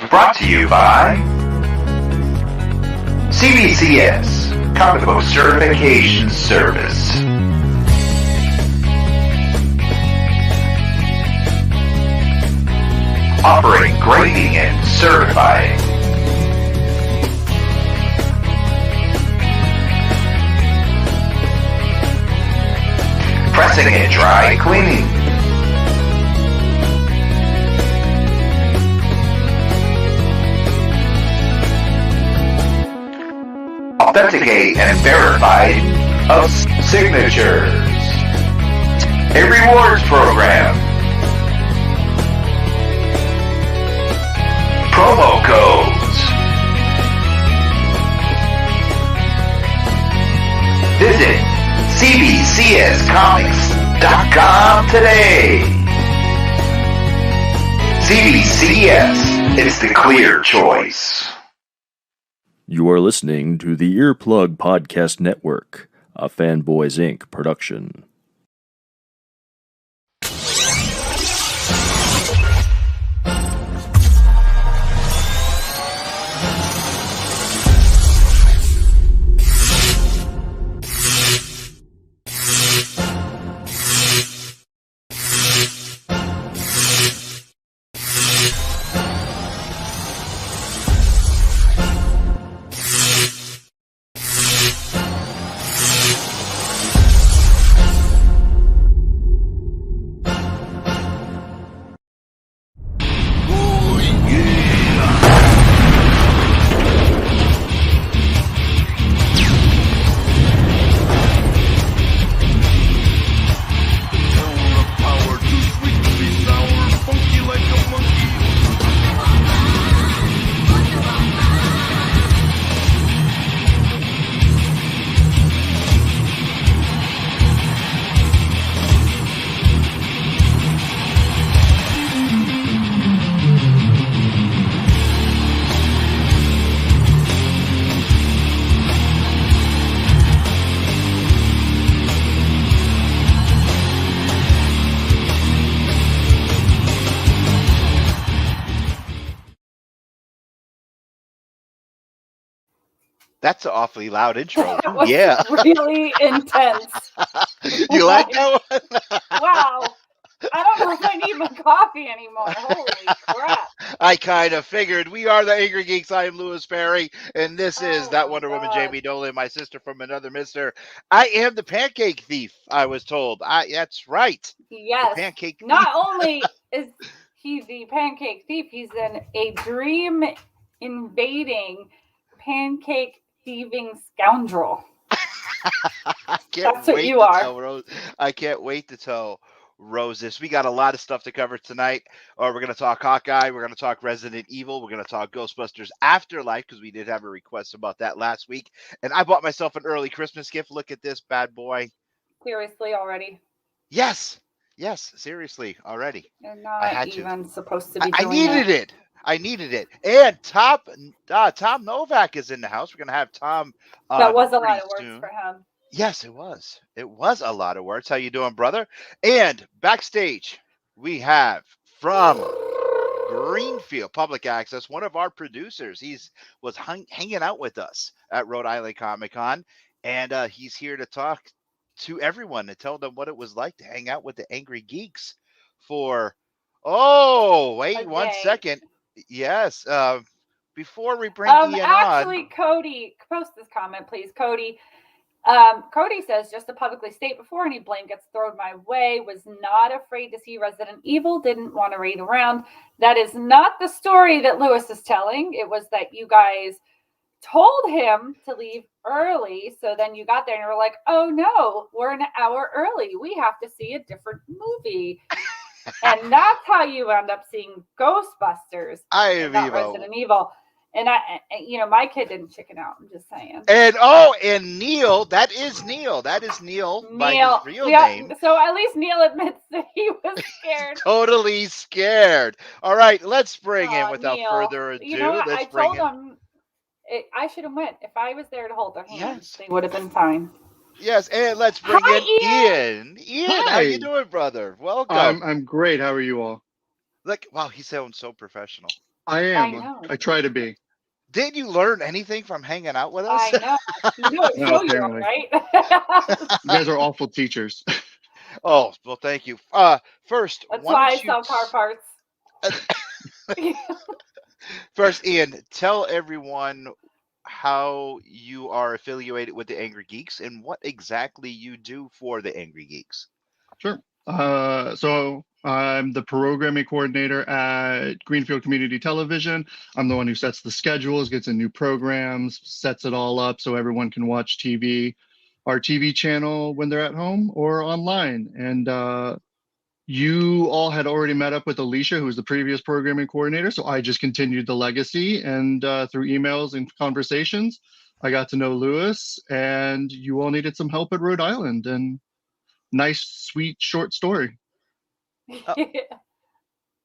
Brought to you by CBCS, Comic Book Certification Service. Offering grading and certifying. Pressing and dry cleaning. Authenticate and verify of signatures. A rewards program. Promo codes. Visit cbcscomics.com today. CBCS, it's the clear choice. You are listening to the Earplug Podcast Network, a Fanboys Inc. production. That's an awfully loud intro. That was Yeah. really intense. You like that one? Wow. I don't know if I need my coffee anymore. Holy crap. I kind of figured. We are the Angrygeeks. I am Louis Perry, and this is that Oh, Wonder Woman, God. Jamie Dolan, my sister from another mister. I am the pancake thief, I was told. That's right. Yes. The pancake thief. Not only is he the pancake thief, he's a dream invading pancake thieving scoundrel. That's what you are. I can't wait to tell Rose this. We got a lot of stuff to cover tonight. We're going to talk Hawkeye. We're going to talk Resident Evil. We're going to talk Ghostbusters Afterlife because we did have a request about that last week. And I bought myself an early Christmas gift. Look at this bad boy. Seriously already. Yes, seriously already. And I had not to. even supposed to be I doing needed that. it. I needed it. And Tom Novak is in the house. We're going to have Tom. That was a lot pretty of words soon. for him. Yes, it was. It was a lot of words. How you doing, brother? And backstage, we have from Greenfield Public Access, one of our producers. Was hanging out with us at Rhode Island Comic Con, and he's here to talk to everyone and tell them what it was like to hang out with the Angrygeeks for. Oh, wait 1 second. Yes. Before we bring Ian actually, on. Cody, post this comment, please, Cody. Cody says, just to publicly state before any blame gets thrown my way, was not afraid to see Resident Evil, didn't want to raid around. That is not the story that Lewis is telling. It was that you guys told him to leave early. So then you got there and you were like, oh no, we're an hour early. We have to see a different movie. And that's how you end up seeing Ghostbusters, not Resident Evil. And my kid didn't chicken out. I'm just saying. And Neil, that is Neil by his real name. So at least Neil admits that he was scared. Totally scared. All right, let's bring in without further ado. You know what? I told him I should have went. If I was there to hold their hands, they would have been fine. Yes, and let's bring Hi, in Ian. Ian, how you Hi. doing, brother? Welcome. I'm great. How are you all? Look, wow, he sounds so professional. I I am. know. I try to be. Did you learn anything from hanging out with us? I know. You know what No, show you're on, apparently. right? You guys are awful teachers. Oh, well, thank you. First, That's why why I don't you sell car parts. first, Ian, tell everyone how you are affiliated with the Angry Geeks and what exactly you do for the Angry Geeks. Sure. So I'm the programming coordinator at Greenfield Community Television. I'm the one who sets the schedules, gets in new programs, sets it all up so everyone can watch TV, our TV channel when they're at home or online. And you all had already met up with Alicia, who was the previous programming coordinator. So I just continued the legacy. And through emails and conversations, I got to know Lewis, and you all needed some help at Rhode Island. And nice, sweet, short story.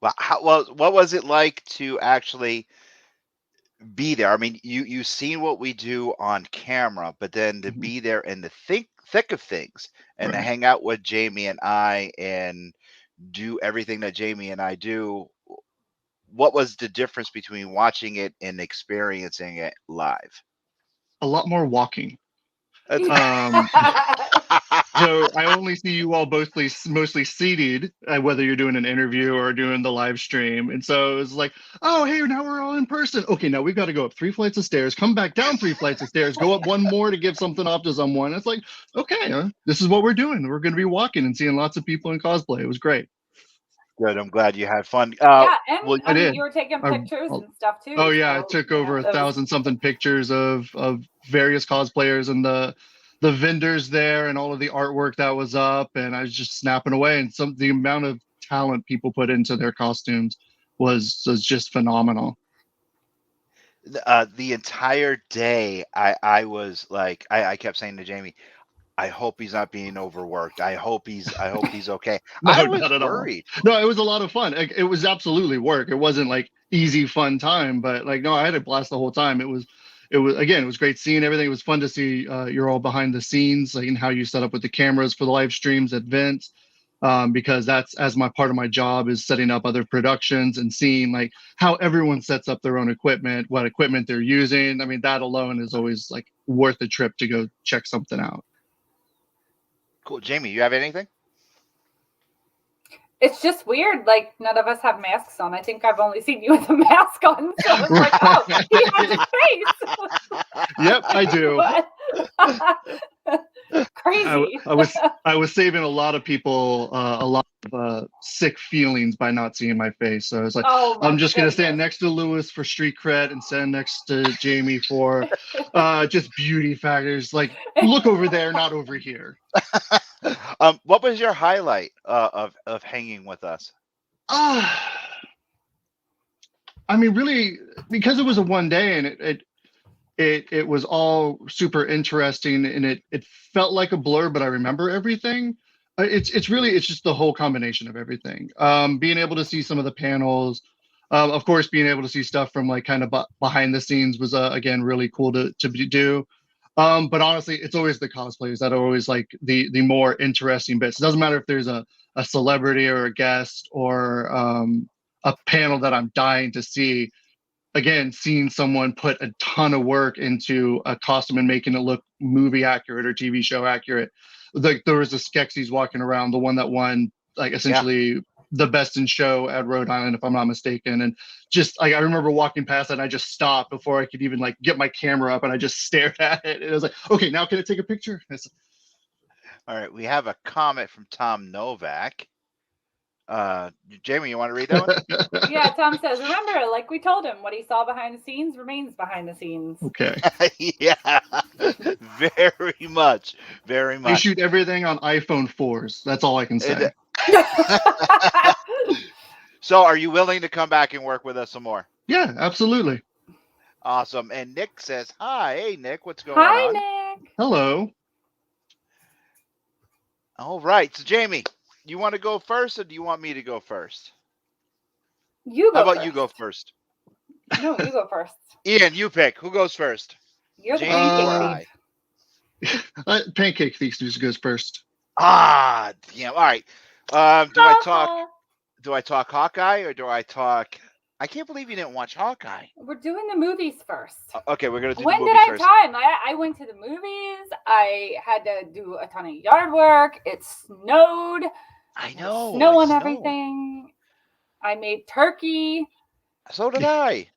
Well, what was it like to actually be there? I mean, you seen what we do on camera, but then to be there in the thick of things and to Right. hang out with Jamie and I and do everything that Jamie and I do. What was the difference between watching it and experiencing it live? A lot more walking. That's- So I only see you all mostly seated, whether you're doing an interview or doing the live stream. And so it's like, oh, hey, now we're all in person. Okay, now we've got to go up 3 flights of stairs, come back down 3 flights of stairs, go up one more to give something off to someone. It's like, okay, this is what we're doing. We're going to be walking and seeing lots of people in cosplay. It was great. Good. I'm glad you had fun. Yeah, and well, I did. you were taking I- pictures and stuff too. Oh yeah, I so, took you know, over that was- 1,000 something pictures of various cosplayers and the vendors there and all of the artwork that was up, and I was just snapping away. And the amount of talent people put into their costumes was just phenomenal. the entire day, I was like, I kept saying to Jamie, I hope he's not being overworked. I hope he's okay. No, I was not at all. worried. No, it was a lot of fun. It was absolutely work. It wasn't like easy fun time, but like no, I had a blast the whole time. It was again, it was great seeing everything. It was fun to see you're all behind the scenes, like and how you set up with the cameras for the live streams at Vince. Because that's as my part of my job is setting up other productions and seeing like how everyone sets up their own equipment, what equipment they're using. I mean, that alone is always like worth a trip to go check something out. Cool. Jamie, you have anything? It's just weird. Like none of us have masks on. I think I've only seen you with a mask on. So it's like, oh, he has a face. Yep, I do. Crazy. I was saving a lot of people a lot of sick feelings by not seeing my face. So I was like, Oh, my I'm just gonna goodness. stand next to Lewis for street cred and stand next to Jamie for just beauty factors. Like, look over there, not over here. What was your highlight of hanging with us? I mean, really, because it was a one day and it was all super interesting and it felt like a blur, but I remember everything. It's just the whole combination of everything. Being able to see some of the panels, of course, being able to see stuff from like kind of behind the scenes was again really cool to do. But honestly, it's always the cosplayers that are always like the more interesting bits. It doesn't matter if there's a celebrity or a guest or a panel that I'm dying to see. Again, seeing someone put a ton of work into a costume and making it look movie accurate or TV show accurate. Like there was a Skeksis walking around, the one that won like essentially the best in show at Rhode Island, if I'm not mistaken. And just like I remember walking past it and I just stopped before I could even like get my camera up and I just stared at it. And it was like, okay, now can I take a picture? All right, we have a comment from Tom Novak. Jamie, you want to read that one? Yeah, Tom says, remember, like we told him, what he saw behind the scenes remains behind the scenes. Okay. Yeah, very much. They shoot everything on iPhone 4s. That's all I can say. So are you willing to come back and work with us some more? Yeah, absolutely. Awesome. And Nick says, hi. Hey, Nick, what's going Hi, on? Nick. Hello. All right. So, Jamie, you want to go first or do you want me to go first? You go How about first. you go first? No, you go first. Ian, you pick. Who goes first? You're the Jamie or guinea I? pig. Pancake Feast just goes first. Ah, damn. All right. Do I talk Hawkeye or do I talk? I can't believe you didn't watch Hawkeye. We're doing the movies first. Okay, we're gonna do When the did movies I first. have time? I went to the movies. I had to do a ton of yard work. It snowed. I know. Snow it on snowed. everything. I made turkey. So did I.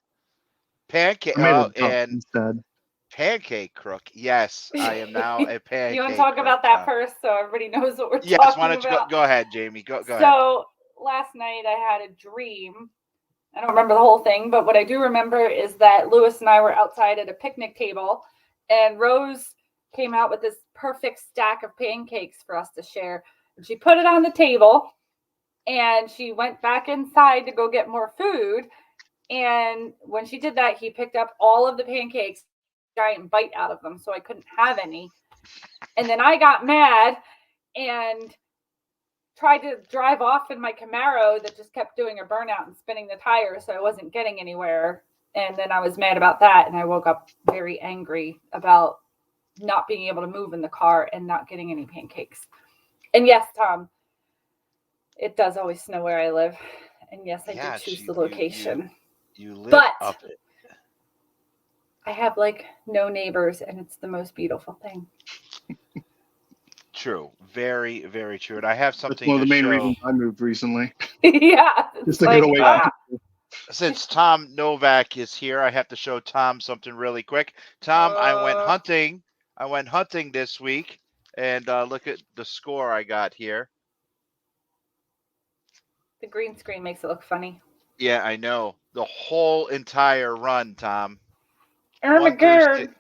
Pancake. I made Oh, a duck and instead. pancake crook. Yes, I am now a pancake. You want to talk crook. about that first, so everybody knows what we're Yes. talking Why don't you about? go ahead, Jamie? Go ahead. So last night I had a dream. I don't remember the whole thing, but what I do remember is that Lewis and I were outside at a picnic table, and Rose came out with this perfect stack of pancakes for us to share. And she put it on the table, and she went back inside to go get more food. And when she did that, he picked up all of the pancakes, giant bite out of them, so I couldn't have any. And then I got mad and tried to drive off in my Camaro that just kept doing a burnout and spinning the tires, so I wasn't getting anywhere. And then I was mad about that, and I woke up very angry about not being able to move in the car and not getting any pancakes. And yes, Tom, it does always snow where I live. And yes, I did choose the location. You live But up it. I have like no neighbors, and it's the most beautiful thing. True. Very, very true. And I have That's something one of to the main show. reasons I moved recently. Yeah. Just to get away. Since Tom Novak is here, I have to show Tom something really quick. Tom, I went hunting. I went hunting this week, and look at the score I got here. The green screen makes it look funny. Yeah, I know. The whole entire run, Tom. Armageddon.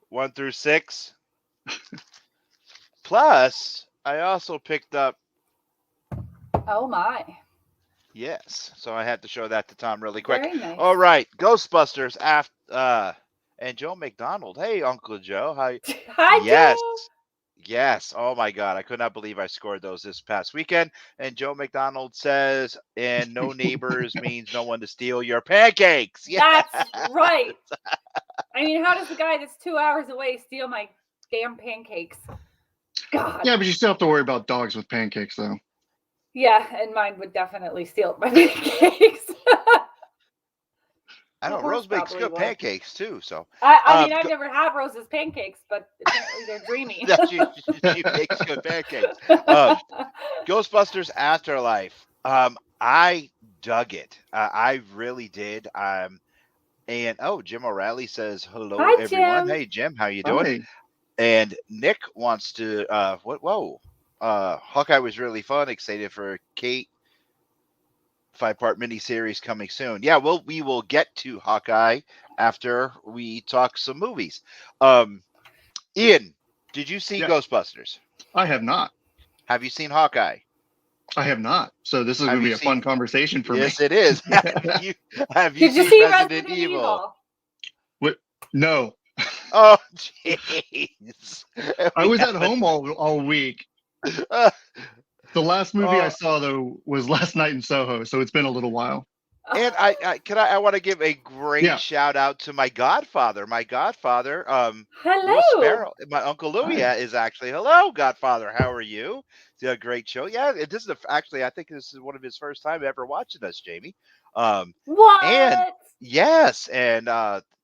1 through 6. Plus, I also picked up. Oh my. Yes, so I had to show that to Tom really quick. Very nice. All right, Ghostbusters and Joe McDonald. Hey, Uncle Joe. Hi. Hi, Yes. Joe. Yes. Oh my God. I could not believe I scored those this past weekend. And Joe McDonald says, and no neighbors means no one to steal your pancakes. Yeah. That's right. I mean, how does the guy that's 2 hours away steal my damn pancakes? God. Yeah, but you still have to worry about dogs with pancakes, though. Yeah, and mine would definitely steal my pancakes. I know Horse Rose makes probably good would. pancakes too. So I mean, I've never had Rose's pancakes, but apparently they're dreamy. she makes good pancakes. Ghostbusters Afterlife. I dug it. I really did. And Jim O'Reilly says hello, Hi, everyone. Jim. Hey, Jim, how you doing? Hi. And Nick wants to. Hawkeye was really fun. Excited for Kate. 5-part miniseries coming soon. Yeah, we will get to Hawkeye after we talk some movies. Ian, did you see Ghostbusters? I have not. Have you seen Hawkeye? I have not. So this is going to be a fun conversation for me. Yes, it is. Have you Did you seen see Resident Evil? What? No. Oh, jeez. I was at home all week. The last movie I saw, though, was Last Night in Soho, so it's been a little while. And I want to give a great shout out to my godfather. Hello. Louis Sparrow. My Uncle Louis is actually hello, Godfather. How are you? It's a great show. Yeah, this is I think this is one of his first time ever watching us, Jamie. What? And yes, and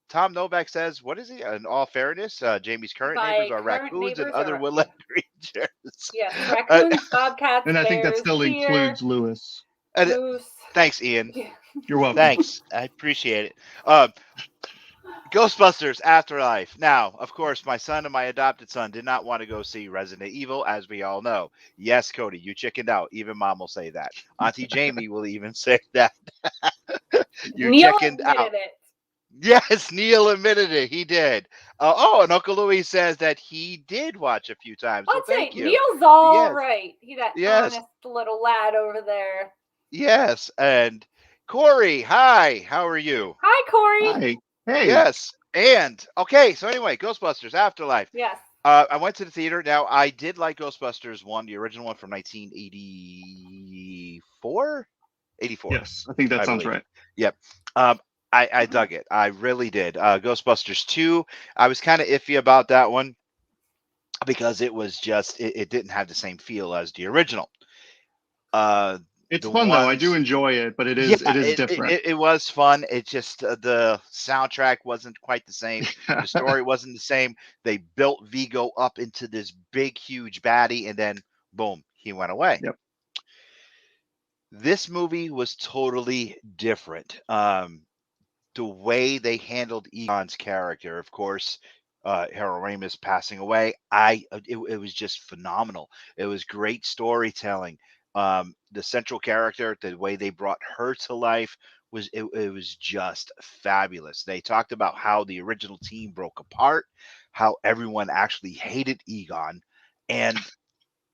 Tom Novak says, what is he? In all fairness, Jamie's current neighbors are raccoons and other woodland creatures. Yes, raccoons, bobcats, and I think that bears, still deer, includes Lewis. moose. Thanks, Ian. Yeah. You're welcome. Thanks. I appreciate it. Ghostbusters Afterlife. Now, of course, my son and my adopted son did not want to go see Resident Evil, as we all know. Yes, Cody, you chickened out. Even Mom will say that. Auntie Jamie will even say that. Neil chickened out. It. Yes, Neil admitted it. He did. And Uncle Louis says that he did watch a few times. So thank you. Neil's all right. He's that honest little lad over there. Yes, and Corey, hi. How are you? Hi, Corey. Hi. Hey. Yes. And okay, so anyway, Ghostbusters Afterlife. Yes. I went to the theater. Now, I did like Ghostbusters 1, the original one from 1984? 84. Yes, I think that sounds right. Yep. I dug it. I really did. Ghostbusters 2, I was kind of iffy about that one. because it was just it didn't have the same feel as the original. Uh, It's the fun though. I do ones, enjoy it, but yeah, it is different. it was fun. It just the soundtrack wasn't quite the same. The story wasn't the same. They built Vigo up into this big, huge baddie, and then boom, he went away. Yep. This movie was totally different. The way they handled Egon's character, of course, Harold Ramis passing away, it was just phenomenal. It was great storytelling. The central character, the way they brought her to life it was just fabulous. They talked about how the original team broke apart, how everyone actually hated Egon, and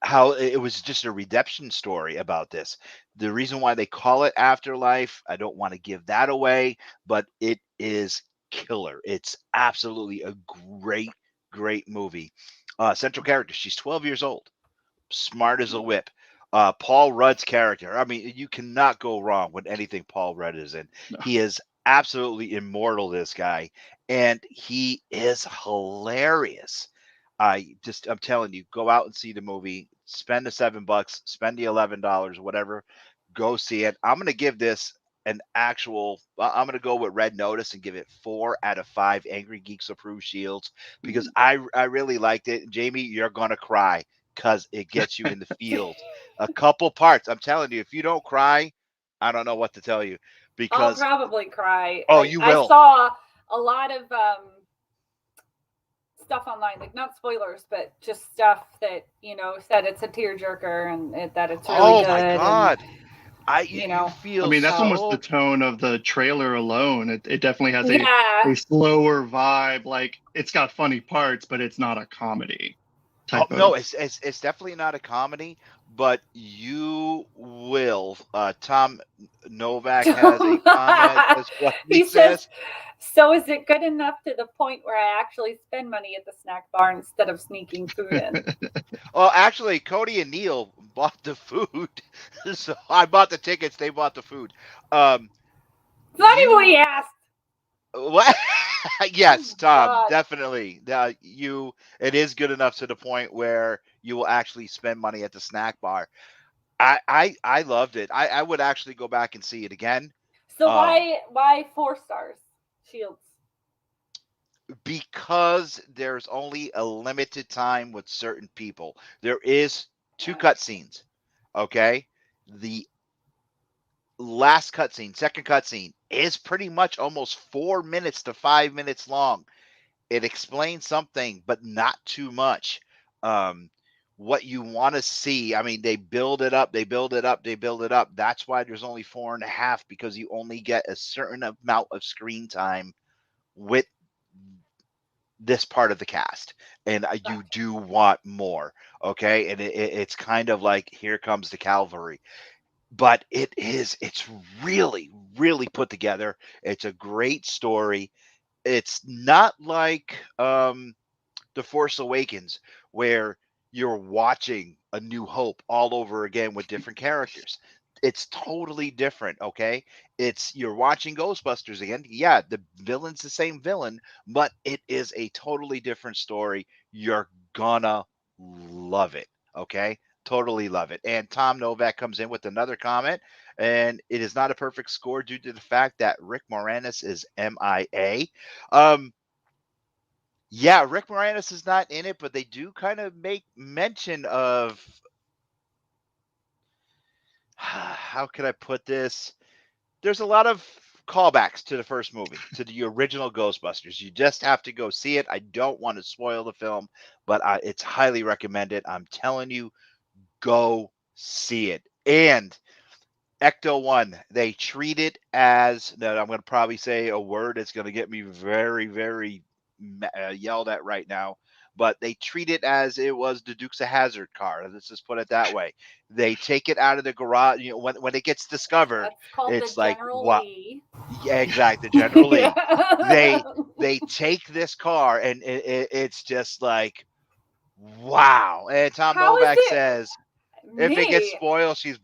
how it was just a redemption story about this. The reason why they call it Afterlife, I don't want to give that away, but it is killer. It's absolutely a great, great movie. Central character, she's 12 years old, smart as a whip. Paul Rudd's character, I mean, you cannot go wrong with anything Paul Rudd is in. No. He is absolutely immortal, this guy, and he is hilarious. I'm telling you, go out and see the movie. Spend the $7, spend the $11, whatever. Go see it. I'm gonna give this an actual. I'm gonna go with Red Notice and give it 4 out of 5 Angrygeeks approved shields because I really liked it. Jamie, you're gonna cry because it gets you in the field. A couple parts. I'm telling you, if you don't cry, I don't know what to tell you I'll because probably cry. you I will. saw a lot of stuff online, like not spoilers, but just stuff that said it's a tearjerker and that it's really Oh good. my God. You You feel I mean, that's almost so the tone of the trailer alone. It definitely has Yeah. a slower vibe. Like it's got funny parts, but it's not a comedy type no, of. it's definitely not a comedy, but you will. Tom Novak has a comment. That's what he He says, says. so is it good enough to the point where I actually spend money at the snack bar instead of sneaking food in? Well, actually, Cody and Neil bought the food, so I bought the tickets. They bought the food. It's not even what he asked. What? Yes, Oh, Tom, God. definitely. It is good enough to the point where you will actually spend money at the snack bar. I loved it. I would actually go back and see it again. So why 4 stars? Shields. Because there's only a limited time with certain people. There is 2 cutscenes. Okay, the last cutscene, second cutscene, is pretty much almost 4 minutes to 5 minutes long. It explains something, but not too much. What you want to see, I mean, they build it up, they build it up, they build it up. That's why there's only 4.5 because you only get a certain amount of screen time with this part of the cast, and you do want more. Okay, and it's kind of like here comes the cavalry, but it's really, really put together. It's a great story. It's not like The Force Awakens, where you're watching A New Hope all over again with different characters. It's totally different, okay? You're watching Ghostbusters again. Yeah, the villain's the same villain, but it is a totally different story. You're gonna love it, okay? Totally love it. And Tom Novak comes in with another comment, and it is not a perfect score due to the fact that Rick Moranis is MIA. Yeah, Rick Moranis is not in it, but they do kind of make mention of how can I put this? There's a lot of callbacks to the first movie, to the original Ghostbusters. You just have to go see it. I don't want to spoil the film, but it's highly recommended. I'm telling you, go see it. And Ecto 1, they treat it as, now I'm going to probably say a word that's going to get me very, very yelled at right now, but they treat it as it was the Dukes of Hazzard car. Let's just put it that way. They take it out of the garage. When it gets discovered, That's called it's the like, General what? Lee. Yeah, exactly. The General Lee. They take this car and it's just like, wow. And Tom How is Novak it? says, if it gets Me. spoiled, he's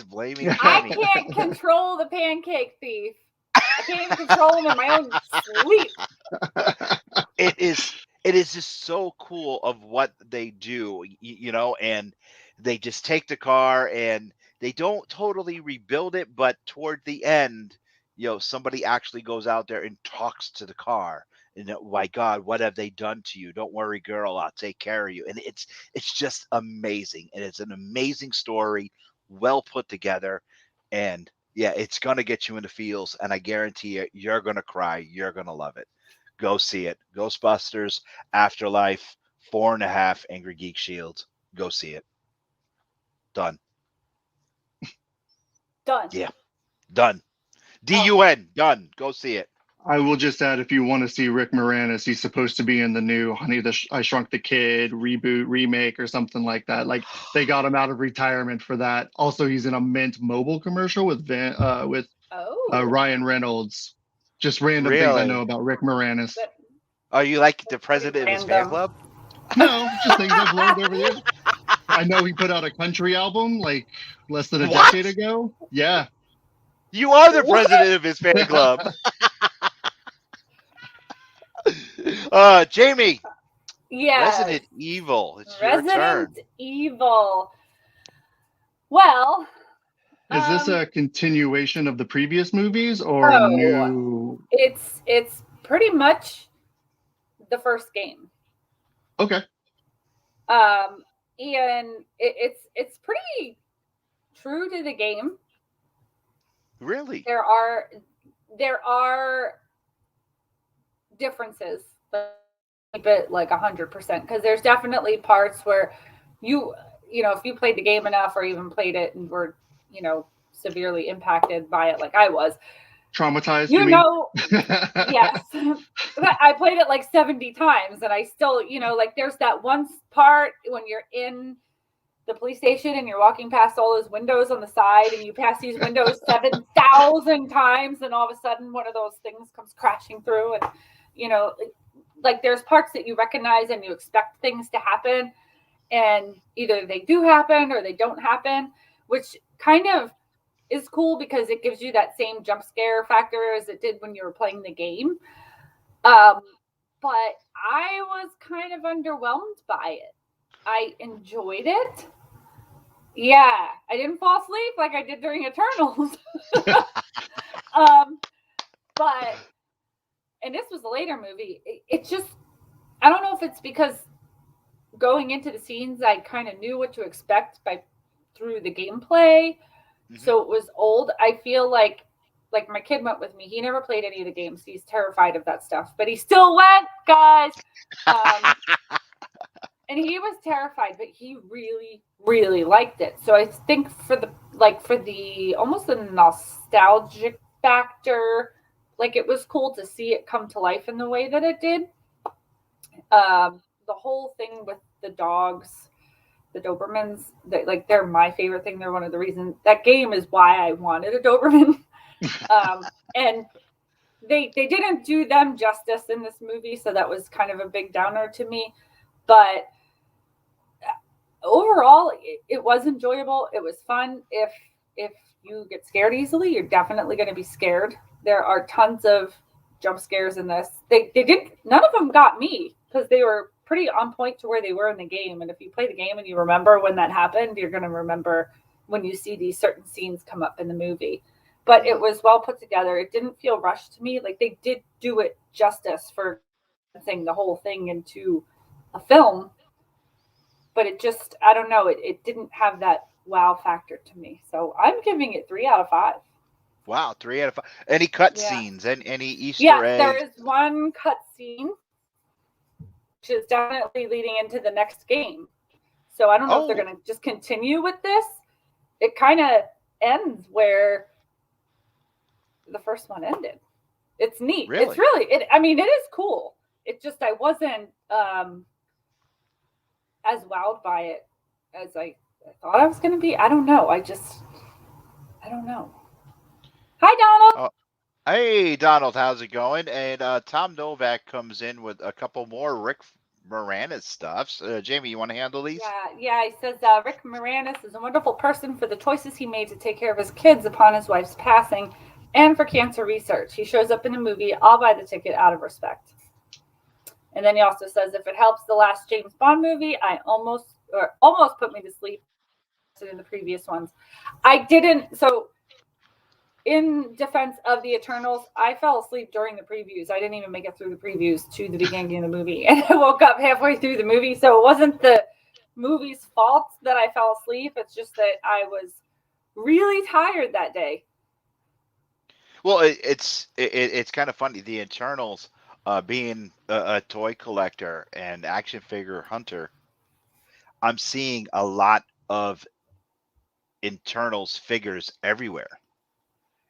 blaming I Jamie. can't control the pancake thief. I can't even control him in my own sleep. It is it is just so cool of what they do, and they just take the car and they don't totally rebuild it, but toward the end, somebody actually goes out there and talks to the car. And my God, what have they done to you? Don't worry, girl, I'll take care of you. And it's just amazing, and it's an amazing story, well put together, and yeah, it's gonna get you in the feels, and I guarantee you're gonna cry. You're gonna love it. Go see it. Ghostbusters, Afterlife, 4.5 Angry Geek Shields. Go see it. Done. Done. Yeah, done. DUN. Done. Go see it. I will just add, if you want to see Rick Moranis, he's supposed to be in the new I Shrunk the Kid reboot, remake, or something like that. Like, they got him out of retirement for that. Also, he's in a Mint Mobile commercial with Ryan Reynolds. Just random things I know Really? about Rick Moranis. Are you like the president of his fan random. club? No, just things I've learned over the years. I know he put out a country album like less than a What? decade ago. Yeah. You are the president of his fan club. Jamie. Yeah. Resident Evil. It's your turn. Resident Evil. Well, Is this a continuation of the previous movies or No. new? it's pretty much the first game. Okay. And it's pretty true to the game. Really? There are differences, but like 100%, because there's definitely parts where if you played the game enough or even played it and were severely impacted by it like I was, Traumatized, yes. I played it like 70 times and I still, like there's that one part when you're in the police station and you're walking past all those windows on the side and you pass these windows 7,000 times and all of a sudden one of those things comes crashing through and, like there's parts that you recognize and you expect things to happen and either they do happen or they don't happen, which kind of is cool because it gives you that same jump scare factor as it did when you were playing the game. But I was kind of underwhelmed by it. I enjoyed it. Yeah, I didn't fall asleep like I did during Eternals. But, and this was a later movie. It just, I don't know if it's because going into the scenes, I kind of knew what to expect through the gameplay. So it was old. I feel like my kid went with me. He never played any of the games. He's terrified of that stuff, but he still went, guys. And he was terrified, but he really, really liked it. So I think for the almost the nostalgic factor, like it was cool to see it come to life in the way that it did. The whole thing with the dogs, the Dobermans, they're my favorite thing. They're one of the reasons that game is why I wanted a Doberman. And they didn't do them justice in this movie, so that was kind of a big downer to me. But overall, it was enjoyable. It was fun. If you get scared easily, you're definitely going to be scared. There are tons of jump scares in this. None of them got me because they were pretty on point to where they were in the game. And if you play the game and you remember when that happened, you're going to remember when you see these certain scenes come up in the movie. But it was well put together. It didn't feel rushed to me. Like they did do it justice for saying the whole thing into a film. But it just, I don't know, it didn't have that wow factor to me. So I'm giving it 3 out of 5. Wow, 3 out of 5. Any cut scenes and any Easter eggs? There is one cut scene, which is definitely leading into the next game. So I don't know if they're going to just continue with this. It kind of ends where the first one ended. It's neat. Really? It's really, it is cool. It just, I wasn't as wowed by it as I thought I was going to be. I don't know. I don't know. Hi, Donald. Hey, Donald, how's it going? And Tom Novak comes in with a couple more Rick Moranis stuffs. Jamie, you want to handle these? Yeah. He says Rick Moranis is a wonderful person for the choices he made to take care of his kids upon his wife's passing and for cancer research. He shows up in the movie. I'll buy the ticket out of respect. And then he also says, if it helps, the last James Bond movie, I almost put me to sleep in the previous ones. I didn't. So in defense of the Eternals, I fell asleep during the previews. I didn't even make it through the previews to the beginning of the movie. And I woke up halfway through the movie. So it wasn't the movie's fault that I fell asleep. It's just that I was really tired that day. Well, it's kind of funny. The Eternals, being a toy collector and action figure hunter, I'm seeing a lot of Eternals figures everywhere.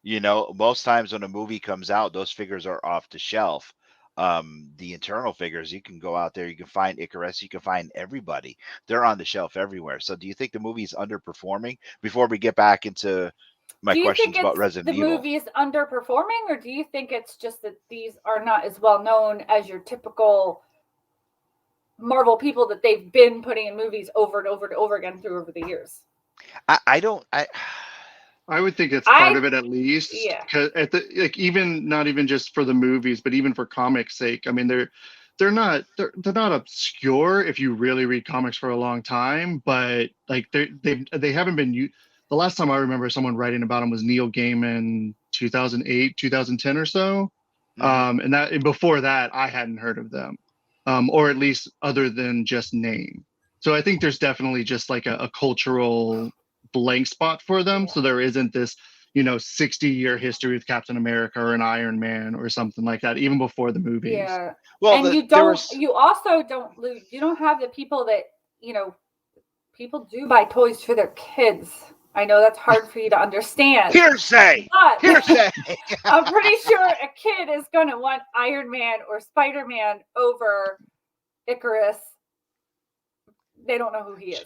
You know, most times when a movie comes out, those figures are off the shelf. The internal figures, you can go out there, you can find Icarus, you can find everybody. They're on the shelf everywhere. So do you think the movie's underperforming? Before we get back into my questions about Resident Evil. The movie is underperforming, or do you think it's just that these are not as well known as your typical Marvel people that they've been putting in movies over and over and over again through over the years? I would think it's part of it at least. Yeah. Even not even just for the movies, but even for comics' sake. I mean, they're not obscure if you really read comics for a long time, but like they haven't been. The last time I remember someone writing about them was Neil Gaiman, 2008, 2010 or so. Mm-hmm. And before that, I hadn't heard of them, or at least other than just name. So I think there's definitely just like a cultural blank spot for them. So there isn't this, 60-year history with Captain America or an Iron Man or something like that, even before the movies. Yeah. Well, and you also don't have the people that, people do buy toys for their kids. I know that's hard for you to understand. Hearsay! I'm pretty sure a kid is going to want Iron Man or Spider-Man over Icarus. They don't know who he is.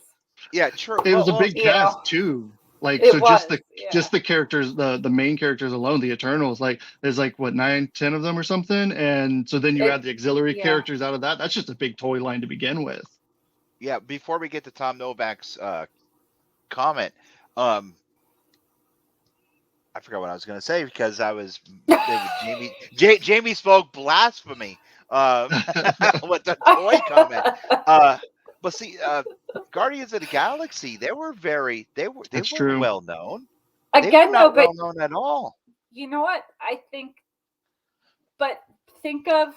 Yeah, true. It was a big cast too. Like, so just the characters, the main characters alone, the Eternals, like there's like what 9, 10 of them or something, and so then you add the auxiliary characters out of that. That's just a big toy line to begin with. Yeah. Before we get to Tom Novak's comment, I forgot what I was going to say because Jamie spoke blasphemy with the toy comment. But see, Guardians of the Galaxy, they were well known. Again, not well known at all. You know what? But think of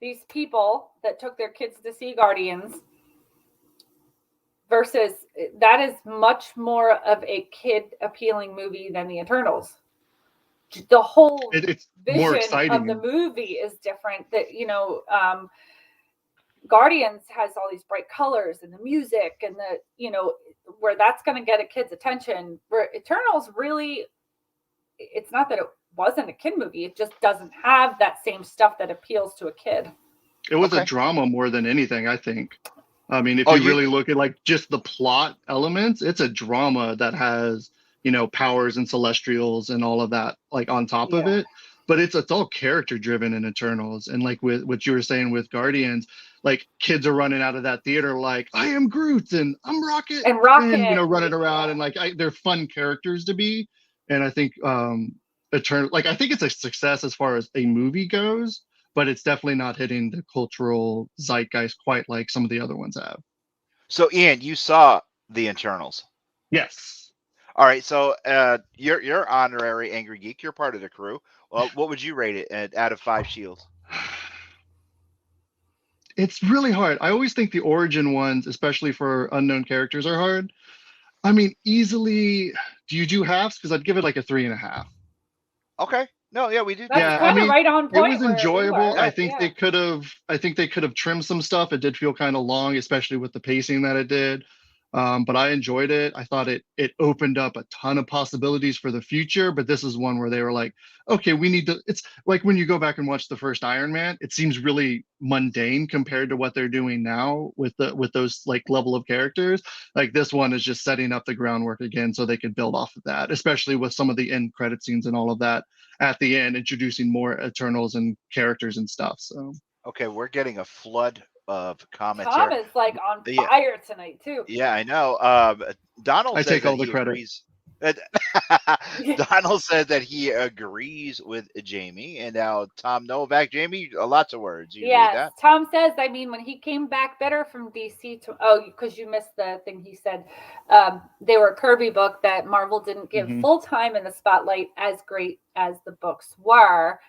these people that took their kids to see Guardians versus that is much more of a kid appealing movie than the Eternals. The whole it's vision more exciting of the movie is different. That Guardians has all these bright colors and the music and where that's going to get a kid's attention. Where Eternals really, it's not that it wasn't a kid movie. It just doesn't have that same stuff that appeals to a kid. It was a drama more than anything, I think. I mean, if you really look at like just the plot elements, it's a drama that has, powers and celestials and all of that like on top of it. But it's all character driven in Eternals. And like with what you were saying with Guardians, like kids are running out of that theater like, I am Groot and I'm Rocket and running around and like they're fun characters to be. And I think I think it's a success as far as a movie goes, but it's definitely not hitting the cultural zeitgeist quite like some of the other ones have. So Ian, you saw the Eternals. Yes. All right, so you're honorary Angry Geek. You're part of the crew. Well, what would you rate it out of 5 shields? It's really hard. I always think the origin ones, especially for unknown characters, are hard. I mean, easily. Do you do halves? Because I'd give it like a 3.5. Okay. No, yeah, we do. That's kind of right on point. It was enjoyable. I think they could have trimmed some stuff. It did feel kind of long, especially with the pacing that it did. But I enjoyed it. I thought it opened up a ton of possibilities for the future. But this is one where they were like, okay, we need to. It's like when you go back and watch the first Iron Man, it seems really mundane compared to what they're doing now with those like level of characters. Like this one is just setting up the groundwork again, so they could build off of that, especially with some of the end credit scenes and all of that at the end, introducing more Eternals and characters and stuff. So okay, we're getting a flood of comments. Tom is like on fire tonight too. Yeah, I know. Donald, I take all the credit. Donald said that he agrees with Jamie, and now Tom Novak. Jamie, lots of words. You read Yes, that? Tom says, I mean, when he came back better from DC because you missed the thing he said, they were a Kirby book that Marvel didn't give Mhm. full time in the spotlight as great as the books were.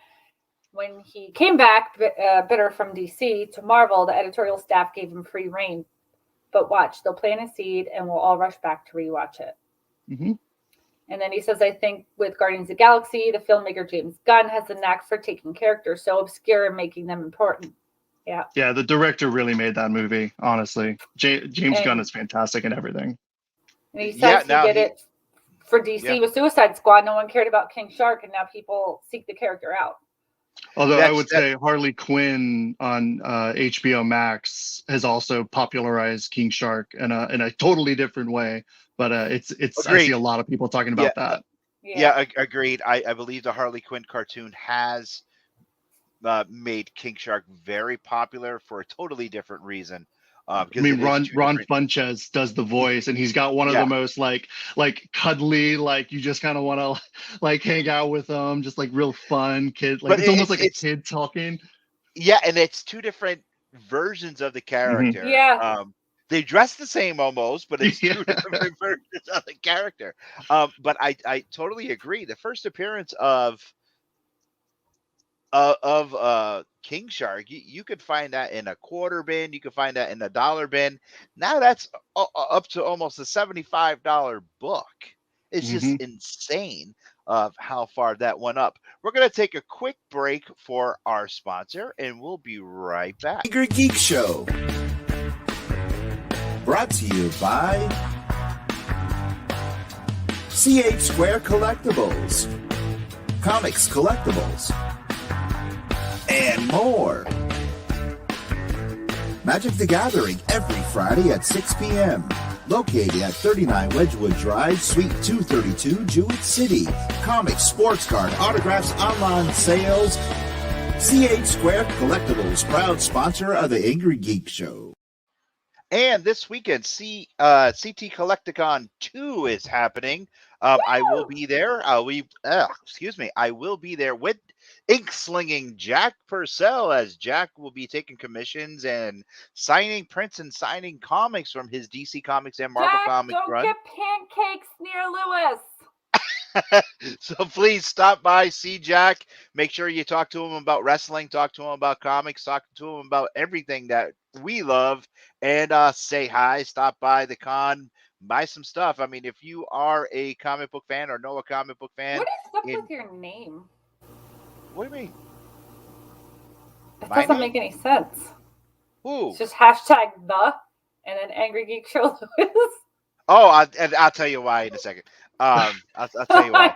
When he came back bitter from DC to Marvel, the editorial staff gave him free reign. But watch, they'll plant a seed and we'll all rush back to rewatch it. Mhm. And then he says, I think with Guardians of the Galaxy, the filmmaker James Gunn has a knack for taking characters so obscure and making them important. Yeah. Yeah, the director really made that movie, honestly. James Gunn is fantastic in everything. And he says Yeah, he now did it for DC with Suicide Squad. No one cared about King Shark, and now people seek the character out. Although I would say Harley Quinn on HBO Max has also popularized King Shark in a totally different way. But it's I see a lot of people talking about that. Yeah, agreed. I believe the Harley Quinn cartoon has made King Shark very popular for a totally different reason. I mean, Ron Funches does the voice, and he's got one of the most like cuddly, like you just kind of want to like hang out with him, just like real fun kid. Like it's almost like a kid talking. Yeah, and it's two different versions of the character. Mm-hmm. Yeah. They dress the same almost, but it's two different versions of the character. But I totally agree. The first appearance of King Shark, you could find that in a quarter bin, you could find that in a dollar bin. Now that's up to almost a $75 book. It's just insane of how far that went up. We're going to take a quick break for our sponsor, and we'll be right back. Angrygeeks Show, brought to you by CH Square Collectibles, Comics Collectibles, and more. Magic the Gathering every Friday at 6 p.m. Located at 39 Wedgwood Drive, Suite 232, Jewett City. Comics, sports card, autographs, online sales. CH Square Collectibles, proud sponsor of the Angrygeeks Show. And this weekend, CT Collecticon 2 is happening. I will be there. I will be there with ink-slinging Jack Purcell, as Jack will be taking commissions and signing prints and signing comics from his DC Comics and Marvel Comics run. Don't get pancakes near Lewis. So please stop by, see Jack. Make sure you talk to him about wrestling, talk to him about comics, talk to him about everything that we love, and say hi, stop by the con, buy some stuff. I mean, if you are a comic book fan or know a comic book fan. What is up with your name? What do you mean? It doesn't make any sense. Ooh. It's just hashtag the and then Angrygeeks Show Lewis. Oh, I'll tell you why in a second. I'll tell you why.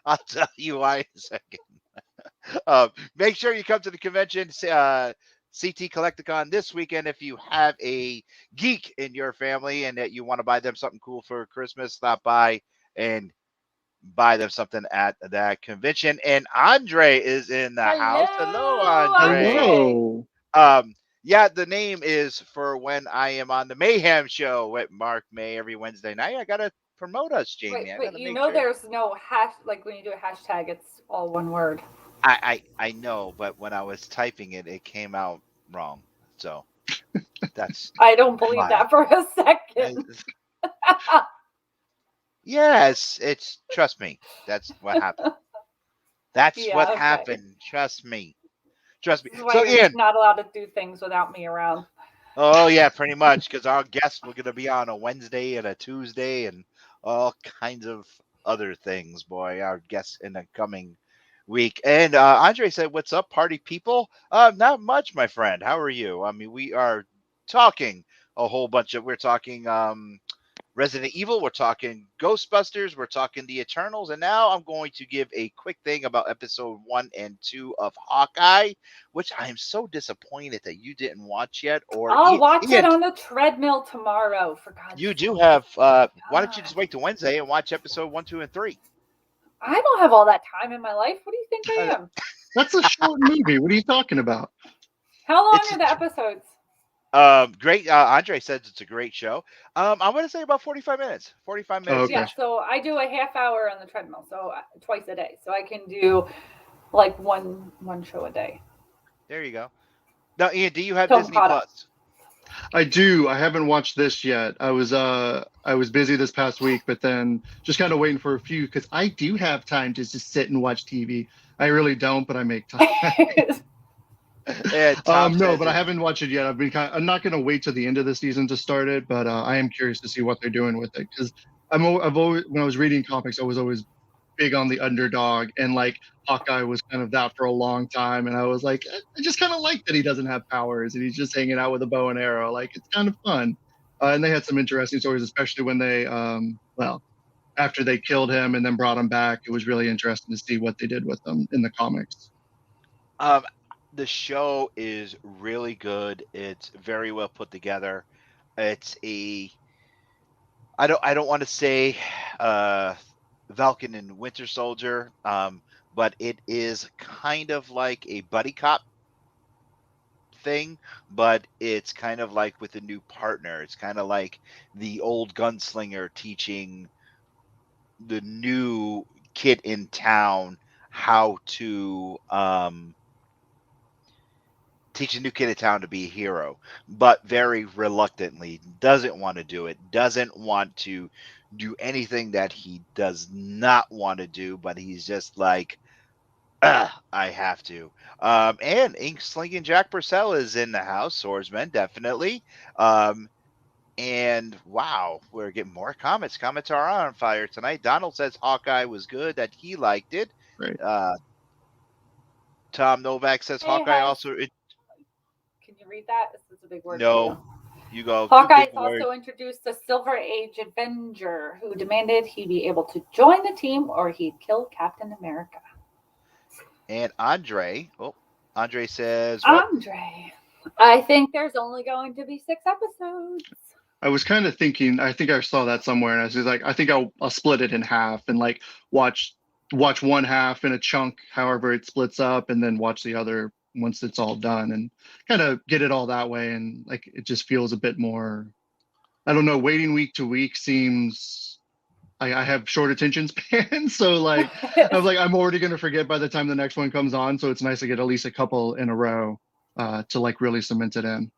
I'll tell you why in a second. Make sure you come to the convention, CT Collecticon this weekend. If you have a geek in your family and that you want to buy them something cool for Christmas, stop by and buy them something at that convention. And Andre is in the house. Hello, Andre. Hello. Yeah, the name is for when I am on the Mayhem Show with Mark May every Wednesday night. I gotta promote us, Jamie. Wait, but you know there's no hash, like when you do a hashtag, it's all one word. I know, but when I was typing it, it came out wrong. So that's I don't believe that for a second. Yes, it's trust me. That's what happened. That's what happened. Trust me. Trust me. So Ian, not allowed to do things without me around. Oh yeah, pretty much, because our guests were gonna be on a Wednesday and a Tuesday and all kinds of other things. Boy, our guests in the coming week. And Andre said, "What's up, party people?" Not much, my friend. How are you? I mean, we are talking a whole bunch of. We're talking Resident Evil, we're talking Ghostbusters, we're talking The Eternals, and now I'm going to give a quick thing about episode 1 and 2 of Hawkeye, which I am so disappointed that you didn't watch yet. Or I'll watch it on the treadmill tomorrow, for God's sake. You do have, why don't you just wait till Wednesday and watch episode 1, 2, and 3? I don't have all that time in my life. What do you think I am? That's a short movie. What are you talking about? How long are the episodes? Great. Andre says it's a great show. I want to say about 45 minutes. 45 Oh, minutes okay. Yeah, each. so I do a half hour on the treadmill, so twice a day. So I can do like one show a day. There you go. Now, Ian, do you have So I'm Disney caught up. Plus? I do. I haven't watched this yet. I was busy this past week, but then just kind of waiting for a few because I do have time to just sit and watch TV. I really don't, but I make time. And Tom No, says but I it. haven't watched it yet. I'm not going to wait till the end of the season to start it, but I am curious to see what they're doing with it because I've always when I was reading comics, I was always big on the underdog, and like Hawkeye was kind of that for a long time, and I was like, I just kind of like that he doesn't have powers and he's just hanging out with a bow and arrow. Like it's kind of fun. And they had some interesting stories, especially when they well after they killed him and then brought him back. It was really interesting to see what they did with them in the comics. Um, the show is really good. It's very well put together. It's a I don't want to say uh Falcon and Winter Soldier, but it is kind of like a buddy cop thing, but it's kind of like with a new partner. It's kind of like the old gunslinger teaching the new kid in town how to teach a new kid in town to be a hero, but very reluctantly doesn't want to do it, doesn't want to do anything that he does not want to do, but he's just like, I have to. And Ink Slinging Jack Purcell is in the house, swordsman, definitely. Um, and wow, we're getting more comments. Comments are on fire tonight. Donald says Hawkeye was good, that he liked it. Right. Tom Novak says Hey, Hawkeye Hess. also. Can you read that? This is a big word. No, For you go. you. Hawkeye Big is word. also introduced a Silver Age Avenger who demanded he be able to join the team or he'd kill Captain America. And Andre. Oh, Andre says what? Andre, I think there's only going to be 6 episodes. I was kind of thinking. I think I saw that somewhere, and I was like, I think I'll split it in half and like watch one half in a chunk, however it splits up, and then watch the other once it's all done, and kind of get it all that way. And like it just feels a bit more. I don't know. Waiting week to week seems. I have short attention span, so like I'm already gonna forget by the time the next one comes on. So it's nice to get at least a couple in a row to like really cement it in.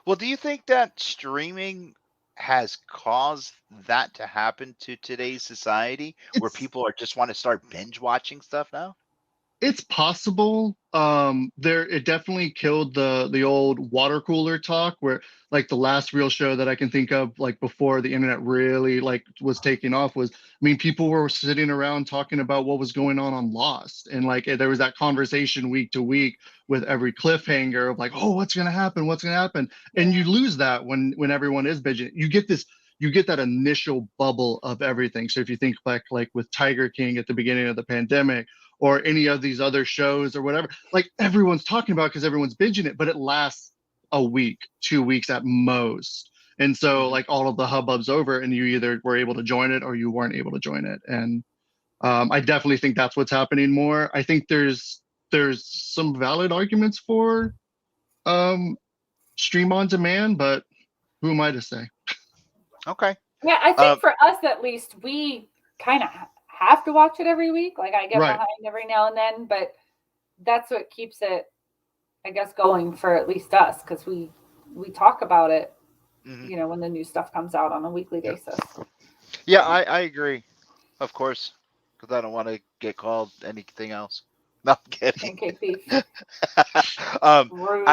Well, do you think that streaming has caused that to happen to today's society, where It's people are just want to start binge watching stuff now? It's possible. It definitely killed the old water cooler talk, where like the last real show that I can think of, like before the internet really like was taking off, was, I mean, people were sitting around talking about what was going on Lost, and like there was that conversation week to week with every cliffhanger of like, oh, what's gonna happen? What's gonna happen? And you lose that when everyone is binging. You get that initial bubble of everything. So if you think back like with Tiger King at the beginning of the pandemic, or any of these other shows or whatever, like everyone's talking about because everyone's binging it, but it lasts a week, 2 weeks at most. And so like all of the hubbub's over and you either were able to join it or you weren't able to join it. And I definitely think that's what's happening more. I think there's some valid arguments for stream on demand, but who am I to say? Okay. Yeah, I think for us at least, we kind of have to watch it every week. Like I get Right. behind every now and then, but that's what keeps it, I guess, going for at least us, because we talk about it, Mhm. you know, when the new stuff comes out on a weekly basis. Yeah, I agree. Of course, because I don't want to get called anything else. No, I'm kidding. Pancake beef. Rude.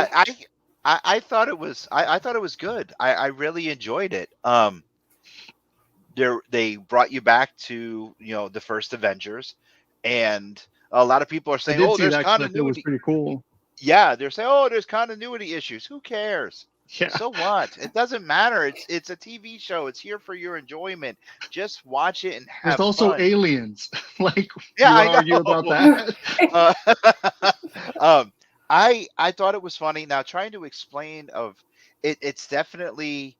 I thought it was I thought it was good. I really enjoyed it. They brought you back to the first Avengers, and a lot of people are I saying, did "Oh, see there's that clip. It was continuity." pretty cool. Yeah, they're saying, "Oh, there's continuity issues." Who cares? Yeah. So what? It doesn't matter. It's a TV show. It's here for your enjoyment. Just watch it and There's have also fun. aliens. Like, Yeah, you I want to argue know. about that? I thought it was funny. Now, trying to explain it's definitely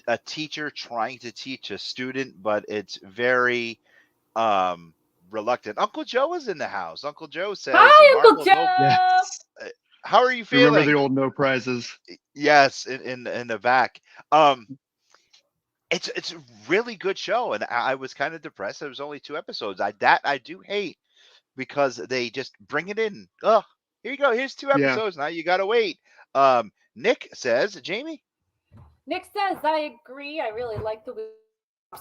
a teacher trying to teach a student, but it's very reluctant. Uncle Joe is in the house. Uncle Joe says, Hi, Uncle Marvel, Joe. no. Yes. How are you You remember feeling? the old no prizes? Yes, in the back. Um, it's a really good show, and I was kind of depressed. There was only 2 episodes. I do hate because they just bring it in. Oh, here you go. Here's two Yeah. episodes. Now you gotta wait. Nick says, Jamie. Nick says, I agree. I really like the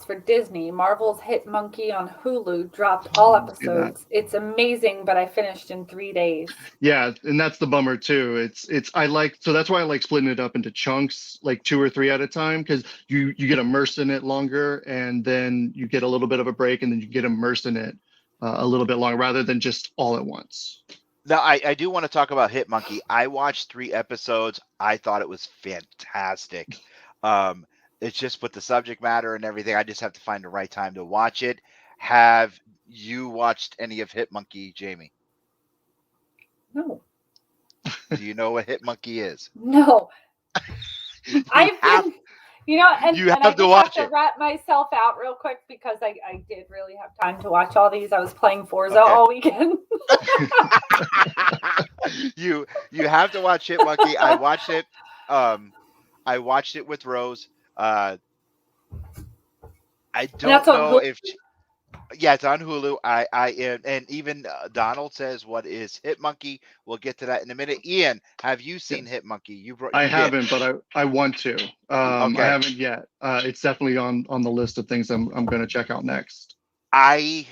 for Disney. Marvel's Hit Monkey on Hulu dropped all See that. episodes. It's amazing, but I finished in 3 days. Yeah, and that's the bummer too. It's I like so that's why I like splitting it up into chunks, like 2 or 3 at a time, because you get immersed in it longer, and then you get a little bit of a break, and then you get immersed in it a little bit longer, rather than just all at once. Now I do want to talk about Hit Monkey. I watched 3 episodes. I thought it was fantastic. Um, it's just with the subject matter and everything. I just have to find the right time to watch it. Have you watched any of Hit Monkey, Jamie? No. Do you know what Hit Monkey is? No. You I've have been, and you I have to just watch have to it. wrap myself out real quick because I did really have time to watch all these. I was playing Forza Okay. all weekend. you have to watch Hit Monkey. I watched it. I watched it with Rose. I And don't that's on know Hulu. if yeah, it's on Hulu. And even Donald says, "What is Hit Monkey?" We'll get to that in a minute. Ian, have you seen Hit Monkey? You I did. haven't, but I want to. I Okay. haven't yet. It's definitely on the list of things I'm going to check out next. I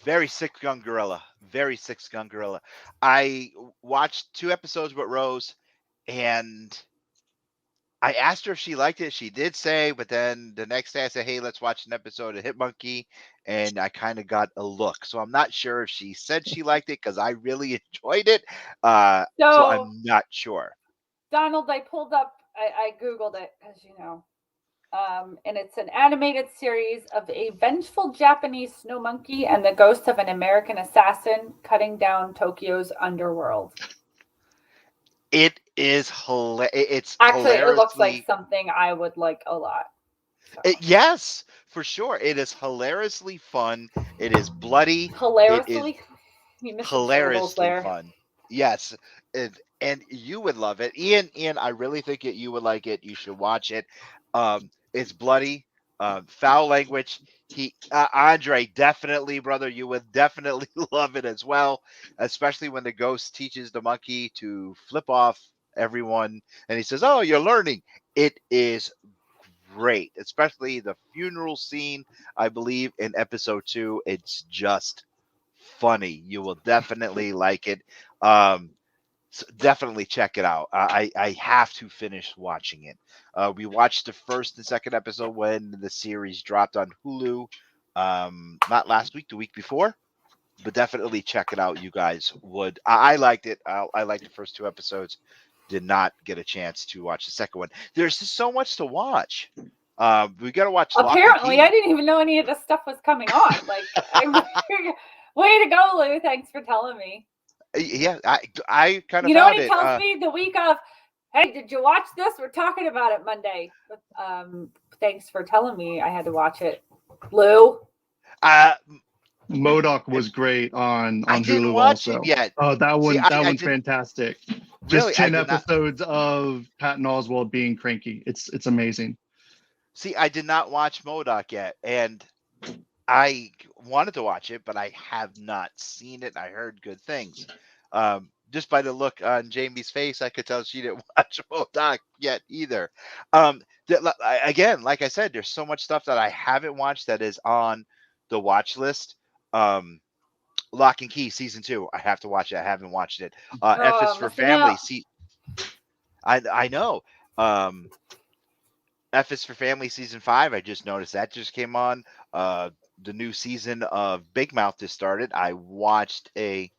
very sick gun gorilla. Very sick gun gorilla. I watched 2 episodes with Rose, and I asked her if she liked it. She did say, but then the next day I said, "Hey, let's watch an episode of Hit Monkey," and I kind of got a look. So I'm not sure if she said she liked it because I really enjoyed it. So So, I'm not sure. Donald, I pulled up, I Googled it because, and it's an animated series of a vengeful Japanese snow monkey and the ghost of an American assassin cutting down Tokyo's underworld. It is hilarious. It's Actually, it looks like hilariously. something I would like a lot. So. Yes, for sure. It is hilariously fun. It is bloody. It is Hilariously? You missed some syllables hilariously there. fun. Yes, and you would love it, Ian. I really think that you would like it. You should watch it. It's bloody, foul language. Andre, definitely, brother, you would definitely love it as well, especially when the ghost teaches the monkey to flip off everyone, and he says, "Oh, you're learning." It is great, especially the funeral scene. I believe in episode 2. It's just funny. You will definitely like it. So definitely check it out. I have to finish watching it. We watched the first and second episode when the series dropped on Hulu. Not last week, the week before, but definitely check it out. You guys would. I liked it. I liked the first 2 episodes. Did not get a chance to watch the second one. There's just so much to watch. We got to watch. Apparently, Lock and I Key. didn't even know any of this stuff was coming on. Like, way to go, Lou. Thanks for telling me. Yeah, I kind of You know what found he it. tells me the week of, hey, did you watch this? We're talking about it Monday. Thanks for telling me I had to watch it. Lou? MODOK was great on I didn't Hulu watch also. it yet. Oh, that See, one I one's didn't fantastic. really. Just I 10 did not episodes of Patton Oswalt being cranky. It's amazing. see. I did not watch MODOK yet, and I wanted to watch it, but I have not seen it. I heard good things. Just by the look on Jamie's face, I could tell she didn't watch MODOK yet either. Again, like I said, there's so much stuff that I haven't watched that is on the watch list. Lock and Key season 2. I have to watch it. I haven't watched it. F is for Missing Family. out. I know. F is for Family season 5. I just noticed that just came on. The new season of Big Mouth just started. I watched a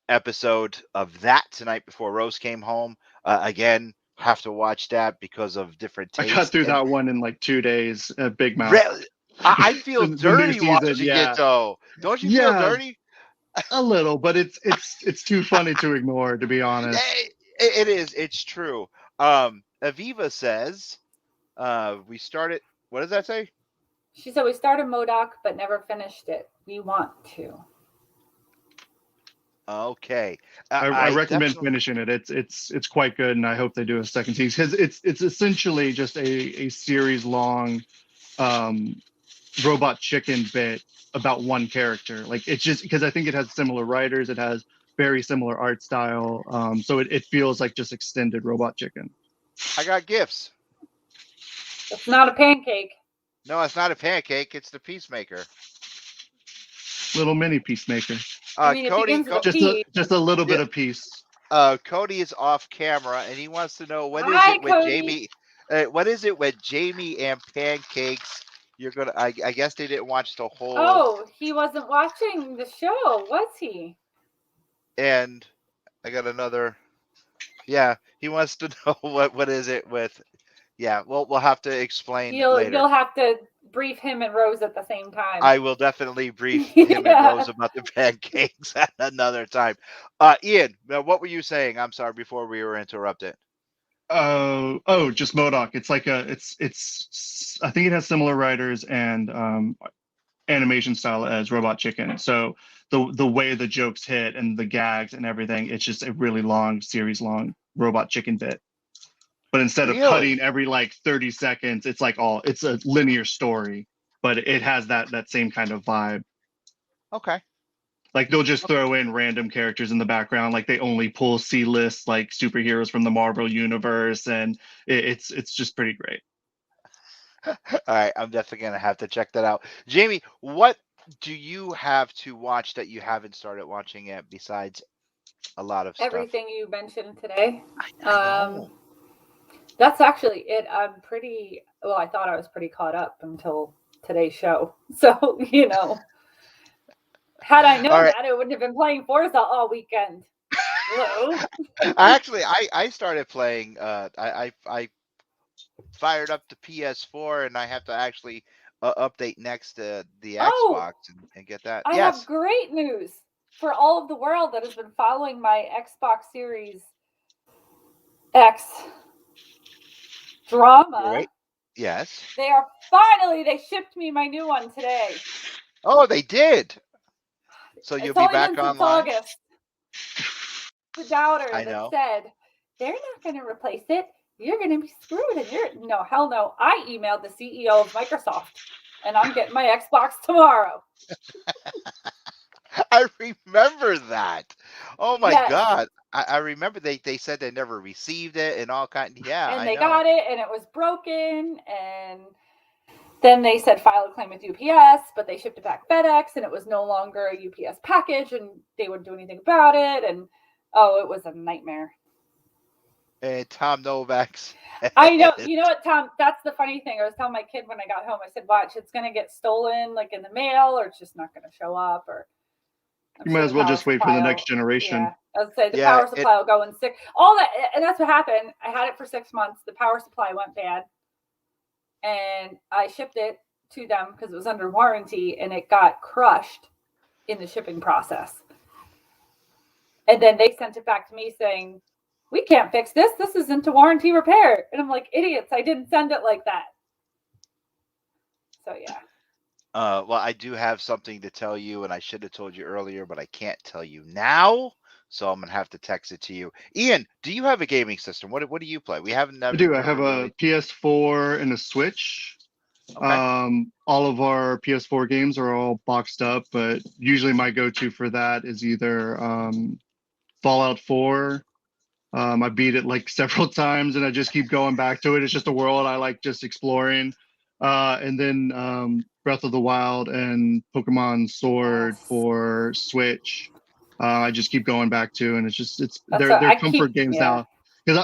episode of that tonight before Rose came home. Again, have to watch that because of different I tastes. got through that one in like 2 days at Big Mouth. Really, I feel The new dirty season, watching yeah. it though. Don't you feel Yeah, dirty? a little, but it's too funny to ignore, to be honest. It is. It's true. Aviva says, we started. What does that say? She said we started MODOK but never finished it. We want to. Okay. I recommend definitely. finishing it. It's quite good, and I hope they do a second season because it's essentially just a series long robot chicken bit about one character. Like it's just because I think it has similar writers, it has very similar art style, so it feels like just extended robot chicken. I got gifts. It's not a pancake. No, it's not a pancake. It's the Peacemaker. Little mini peacemaker, I mean, it Cody, begins with just a little bit Yeah. of peace. Cody is off camera, and he wants to know what is Hi, it with Cody. Jamie. What is it with Jamie and pancakes? You're gonna. I guess they didn't watch the whole. Oh, he wasn't watching the show, was he? And I got another. Yeah, he wants to know what is it with. Yeah, we'll have to explain later. You'll have to brief him and Rose at the same time. I will definitely brief him and Rose about the pancakes at another time. Ian, what were you saying? I'm sorry before we were interrupted. Just MODOK. It's like it's I think it has similar writers and animation style as Robot Chicken. So the way the jokes hit and the gags and everything, it's just a really long series long Robot Chicken bit. But instead of cutting every like 30 seconds, it's like it's a linear story, but it has that same kind of vibe. Okay. Like they'll just throw in random characters in the background, like they only pull C-list like superheroes from the Marvel universe, and it's just pretty great. All right, I'm definitely gonna have to check that out. Jamie, what do you have to watch that you haven't started watching yet besides a lot of stuff? Everything you mentioned today. I know. That's actually it. I thought I was pretty caught up until today's show. So, had I known that, it wouldn't have been playing Forza all weekend. Hello. I started playing. I fired up the PS4, and I have to actually update next to the Xbox and get that. I have great news for all of the world that has been following my Xbox Series X drama. Right. Yes. They shipped me my new one today. Oh, they did. So you'll be back online. August. The doubter that said they're not going to replace it. You're going to be screwed. And no, hell no. I emailed the CEO of Microsoft, and I'm getting my Xbox tomorrow. I remember that. Oh my God. I remember they said they never received it and all kind. Yeah. And they got it, and it was broken, and then they said file a claim with UPS, but they shipped it back FedEx, and it was no longer a UPS package, and they wouldn't do anything about it. And it was a nightmare. And Tom Novak's. I know. You know what, Tom? That's the funny thing. I was telling my kid when I got home, I said, watch, it's going to get stolen like in the mail, or it's just not going to show up. Or you might as well just wait for the next generation. Yeah. I would say the power supply will go in sick. All that, and that's what happened. I had it for 6 months. The power supply went bad. And I shipped it to them because it was under warranty, and it got crushed in the shipping process. And then they sent it back to me saying, we can't fix this. This isn't a warranty repair. And I'm like, idiots, I didn't send it like that. So, yeah. Well, I do have something to tell you, and I should have told you earlier, but I can't tell you now. So I'm going to have to text it to you. Ian, do you have a gaming system? What do you play? We haven't. I do. I have a PS4 and a Switch. Okay. All of our PS4 games are all boxed up, but usually my go-to for that is either Fallout 4. I beat it like several times, and I just keep going back to it. It's just a world I like just exploring. And then Breath of the Wild and Pokemon Sword for Switch. I just keep going back to, and they're comfort games now. Because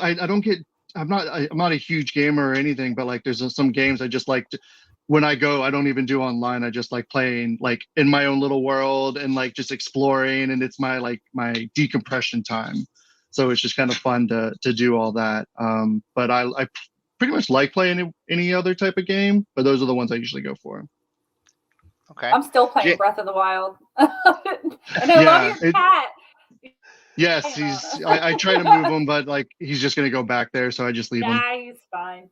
I'm not a huge gamer or anything, but like there's some games I just like to, when I go, I don't even do online. I just like playing like in my own little world and like just exploring, and it's my decompression time. So it's just kind of fun to do all that. But I pretty much like playing any other type of game, but those are the ones I usually go for. Okay. I'm still playing Breath of the Wild. And I love your cat. Yes, I try to move him, but like he's just gonna go back there, so I just leave him. Yeah, he's fine.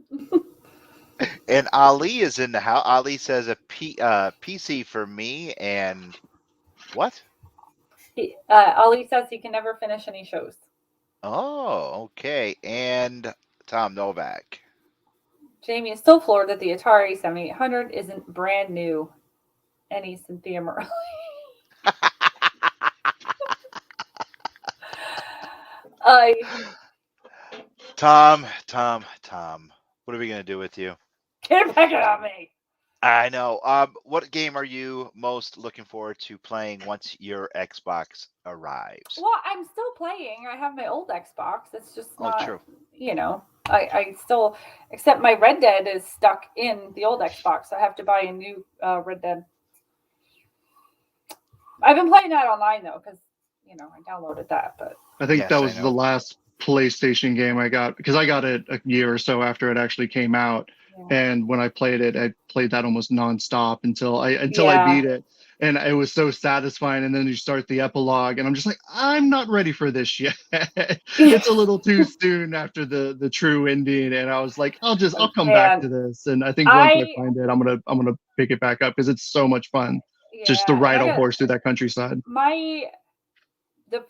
And Ali is in the house. Ali says a PC for me, and what? Ali says he can never finish any shows. Oh, okay. And Tom Novak. Jamie is still floored that the Atari 7800 isn't brand new. Any Cynthia Morelli. Tom. What are we gonna do with you? Get back on me. I know. What game are you most looking forward to playing once your Xbox arrives? Well, I'm still playing. I have my old Xbox. It's just not, true. I still, except my Red Dead is stuck in the old Xbox. So I have to buy a new Red Dead. I've been playing that online though, because I downloaded that. But I think Yes, that I was know. the last PlayStation game I got, because I got it a year or so after it actually came out. yeah. And when I played that almost nonstop until I Yeah. beat it. And it was so satisfying. And then you start the epilogue, and I'm just like, I'm not ready for this yet. It's a little too soon after the true ending. And I was like, I'll come back to this. And I think once I find it, I'm gonna pick it back up, because it's so much fun just to ride a horse through that countryside.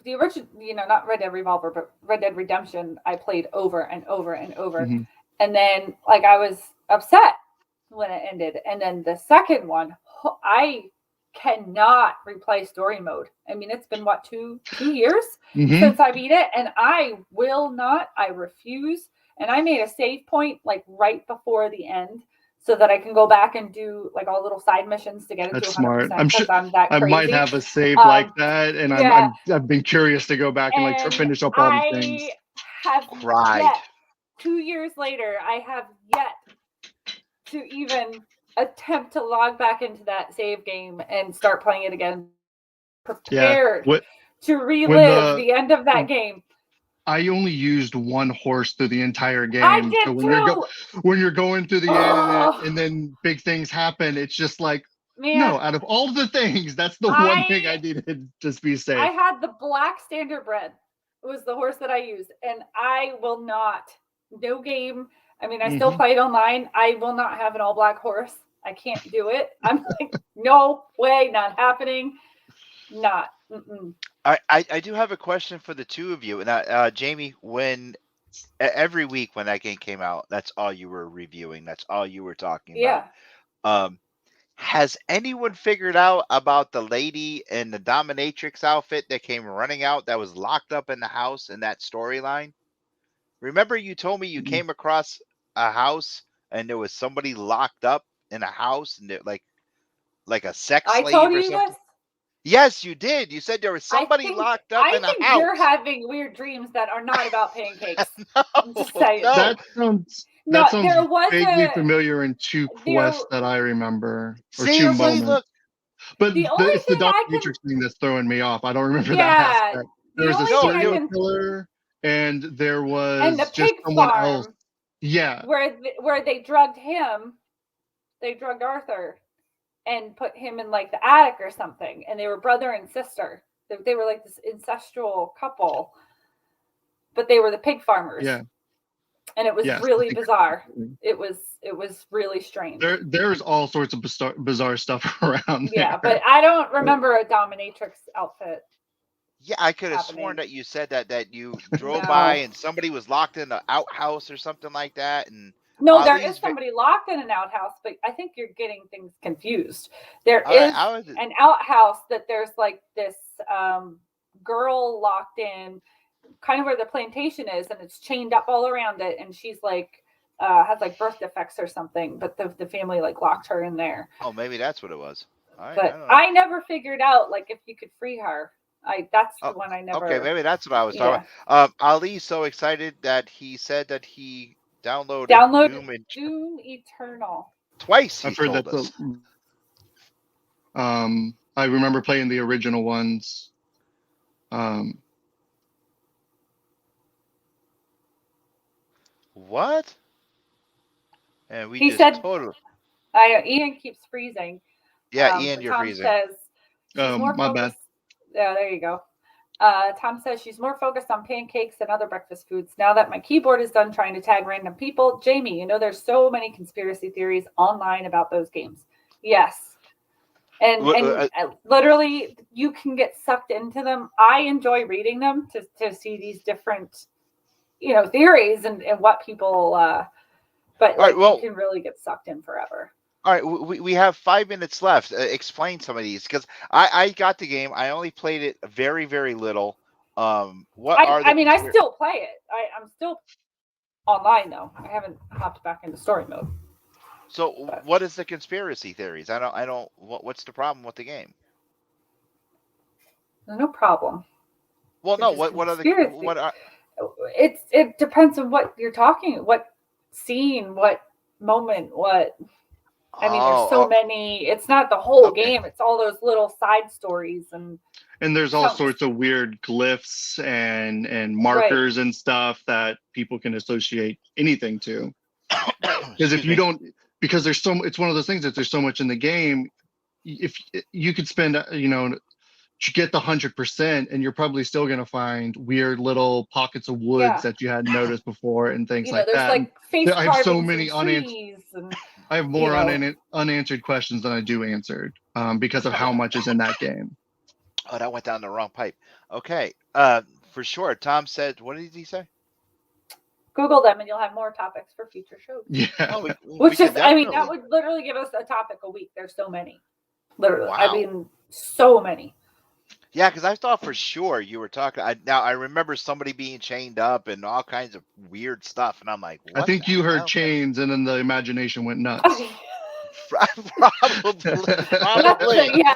The original, not Red Dead Revolver, but Red Dead Redemption, I played over and over and over. Mhm. And then I was upset when it ended. And then the second one, I cannot replay story mode. I mean, it's been 2 years Mhm. since I beat it, and I will not. I refuse. And I made a save point right before the end, so that I can go back and do all little side missions to get it That's to 100%. smart. I'm sure I'm that crazy. I might have a save like that, and yeah. I've been curious to go back and finish up all the things. Have Cried. yet, 2 years later, I have yet to even attempt to log back into that save game and start playing it again. Prepared to relive the end of that game. I only used one horse through the entire game. I did so when you're going through the end and then big things happen, it's just like, man, no, out of all the things, that's the one thing I needed to just be safe. I had the black standardbred. It was the horse that I used, and I will not. No game. I mean, I still play it online. I will not have an all black horse. I can't do it. I'm like, no way, not happening. Not. Mm-mm. I do have a question for the two of you. And Jamie, every week when that game came out, that's all you were reviewing. That's all you were talking about. Has anyone figured out about the lady in the dominatrix outfit that came running out that was locked up in the house in that storyline? Remember, you told me you came across a house and there was somebody locked up in a house, and like a sex slave I told or you something? this? Yes, you did. You said there was somebody locked up in a house. I think you're having weird dreams that are not about pancakes. No, I'm just saying. no. That sounds there was vaguely familiar in two quests that I remember, or two Seriously, moments. look. But The only it's the thing dominatrix thing that's throwing me off. I don't remember that aspect. There was a serial killer, and there was the just pig someone farm, else. Yeah. Where they drugged him. They drugged Arthur and put him in the attic or something, and they were brother and sister. They were this ancestral couple, but they were the pig farmers. Yeah. And it was really bizarre. It was really strange. There's all sorts of bizarre stuff around there. Yeah, but I don't remember a dominatrix outfit. Yeah, I could have sworn that you said that you drove by and somebody was locked in an outhouse or something like that. And no, there is somebody locked in an outhouse, but I think you're getting things confused. There is an outhouse that there's this girl locked in, kind of where the plantation is, and it's chained up all around it, and she's has birth defects or something, but the family locked her in there. Oh, maybe that's what it was. I never figured out if you could free her. That's the one I never. Okay, maybe that's what I was talking about. Ali's so excited that he said that he downloaded Doom Eternal twice. I've heard that. I remember playing the original ones. What? And he said, Ian keeps freezing. Yeah, Ian, you're Tom freezing. Says my bad. Yeah, there you go. Tom says she's more focused on pancakes and other breakfast foods. Now that my keyboard is done trying to tag random people, Jamie, there's so many conspiracy theories online about those games. Yes. And literally, you can get sucked into them. I enjoy reading them to see these different, theories and what people. But you can really get sucked in forever. All right, we have 5 minutes left. Explain some of these, because I got the game. I only played it very, very little. I still play it. I'm still online though. I haven't hopped back into story mode. So what is the conspiracy theories? What's the problem with the game? There's no problem. Well, no. What are the It depends on what you're talking. What scene? What moment? What? I mean, there's so many. It's not the whole game. It's all those little side stories and there's all sorts of weird glyphs and markers and stuff that people can associate anything to. Because if you don't, because it's one of those things that there's so much in the game. If you could spend, to get the 100%, and you're probably still going to find weird little pockets of woods that you hadn't noticed before and things like there's that. Like face I have so carvings many and I have more unanswered questions than I do answered because of how much is in that game. Oh, that went down the wrong pipe. Okay, for sure. Tom said, what did he say? Google them and you'll have more topics for future shows. Yeah. That would literally give us a topic a week. There's so many. Literally. Wow. I mean, so many. Yeah, because I thought for sure you were talking. I remember somebody being chained up and all kinds of weird stuff, and I'm like, what I think you heard chains, and then the imagination went nuts. Probably. Yeah.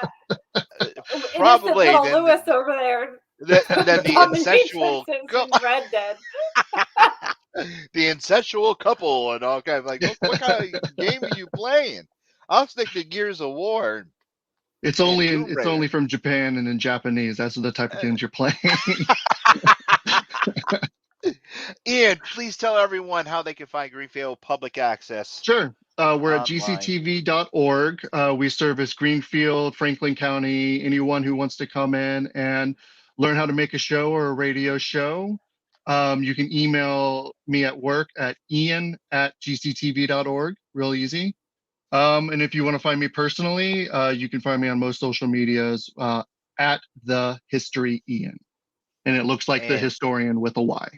Probably. Little Lewis over there. Then the incestual Red Dead. The incestual couple and all kinds of what kind of game are you playing? I'll stick to Gears of War. It's only from Japan and in Japanese. That's the type of games you're playing. Ian, please tell everyone how they can find Greenfield Public Access. Sure. We're at gctv.org. We service Greenfield, Franklin County, anyone who wants to come in and learn how to make a show or a radio show. You can email me at work at ian@gctv.org. Real easy. And if you want to find me personally, you can find me on most social medias at the History Ian. And it looks like the historian with a Y.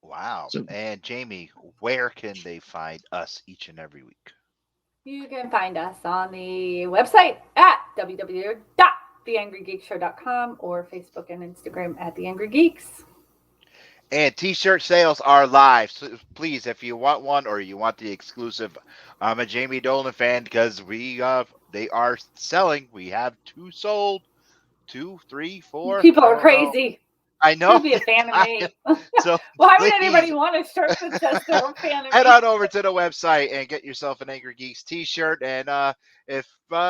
Wow. So, and Jamie, where can they find us each and every week? You can find us on the website at www.theangrygeekshow.com or Facebook and Instagram at The Angry Geeks. And t-shirt sales are live. So please, if you want one or you want the exclusive, I'm a Jamie Dolan fan because they are selling. We have 2 sold. 2, 3, 4. People are crazy. I know. You'll be a fan of me. So why would anybody want a shirt that says they're a fan of me? Head on over to the website and get yourself an Angry Geeks t-shirt. And if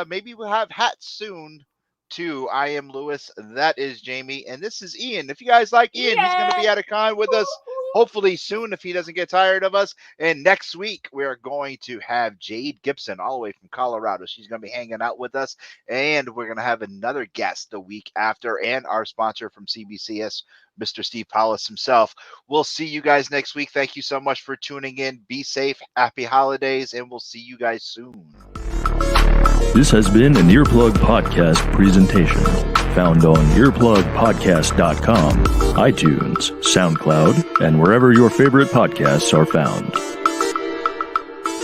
maybe we'll have hats soon too. I am Lewis. That is Jamie. And this is Ian. If you guys like Ian, he's going to be at a con with us hopefully soon if he doesn't get tired of us. And next week, we are going to have Jade Gibson all the way from Colorado. She's going to be hanging out with us. And we're going to have another guest the week after and our sponsor from CBCS, Mr. Steve Paulus himself. We'll see you guys next week. Thank you so much for tuning in. Be safe. Happy holidays. And we'll see you guys soon. This has been an Earplug Podcast presentation, found on earplugpodcast.com, iTunes, SoundCloud, and wherever your favorite podcasts are found.